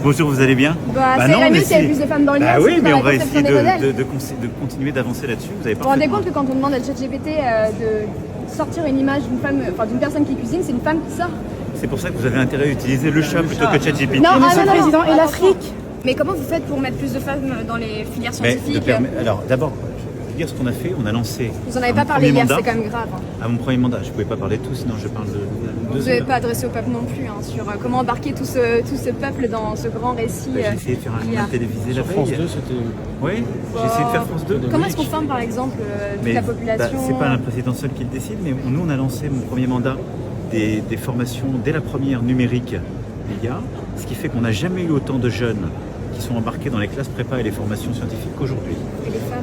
Bonjour, vous allez bien? Ça irait mieux s'il y avait plus de femmes dans le monde. Oui, mais on va essayer de continuer d'avancer là-dessus. Vous vous rendez compte que quand on demande à ChatGPT de sortir une image d'une femme, d'une personne qui cuisine, c'est une femme qui sort. C'est pour ça que vous avez intérêt à utiliser le chat plutôt que ChatGPT. Non, Monsieur le Président, et l'Afrique. Mais comment vous faites pour mettre plus de femmes dans les filières scientifiques? Alors d'abord, je veux dire ce qu'on a fait, on a lancé. Vous n'en avez pas parlé hier, c'est quand même grave. À mon premier mandat, je ne pouvais pas parler de tout, sinon je parle de. Vous ne devez pas adresser au peuple non plus, sur comment embarquer tout ce peuple dans ce grand récit. J'ai essayé de faire un journal télévisé la veille. France 2, c'était. Oui, j'ai essayé de faire France 2. Comment est-ce qu'on forme par exemple toute la population? C'est pas un président seul qui le décide, mais nous on a lancé mon premier mandat des formations dès la première numérique média, ce qui fait qu'on n'a jamais eu autant de jeunes qui sont embarqués dans les classes prépa et les formations scientifiques qu'aujourd'hui.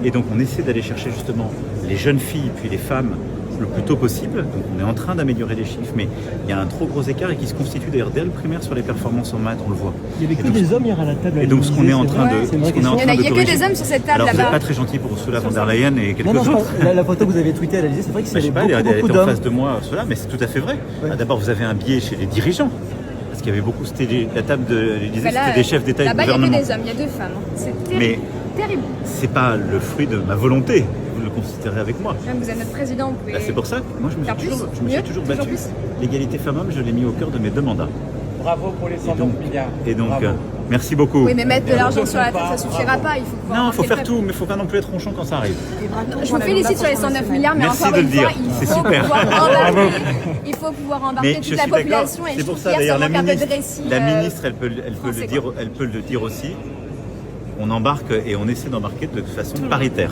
Et donc on essaie d'aller chercher justement les jeunes filles puis les femmes le plus tôt possible. Donc on est en train d'améliorer les chiffres, mais il y a un trop gros écart et qui se constitue d'ailleurs dès le primaire sur les performances en maths, on le voit. Il y avait que des hommes hier à la table. Et donc ce qu'on est en train de Il n'y a que des hommes sur cette table là-bas. Alors vous n'êtes là-bas. pas très gentil pour Ursula von der Leyen et quelques autres. La photo que vous avez tweetée à l'Élysée, c'est vrai que c'est elle beaucoup était en d'hommes. face de moi, Ursula, mais c'est tout à fait vrai. Ouais. D'abord vous avez un biais chez les dirigeants. Parce qu'il y avait beaucoup, c'était la table de l'Élysée, c'était des chefs d'État et de Là-bas, il gouvernement. y a que des hommes, il y a 2 femmes. C'est terrible. Terrible. C'est pas le fruit de ma volonté, vous le considérez avec moi. Même vous êtes notre président, vous pouvez. C'est pour ça que moi je me suis toujours battu. plus. L'égalité femmes-hommes, je l'ai mis au cœur de mes 2 mandats. Bravo pour les 109 milliards. Et donc, Bravo. merci beaucoup. Oui, mais mettre de l'argent sur la table, ça suffira pas. Il faut pouvoir Non, il faut marquer faire le tout, mais il faut pas non plus être ronchon quand ça arrive. Je vous félicite sur les 109 milliards, mais Merci encore de une le dire. fois, C'est il faut super. pouvoir embarquer Mais toute je la suis d'accord. population. Et C'est je pour trouve ça qu'hier, d'ailleurs manque un peu de récit. la ministre, elle peut français, le dire aussi. On embarque et on essaie d'embarquer de façon paritaire.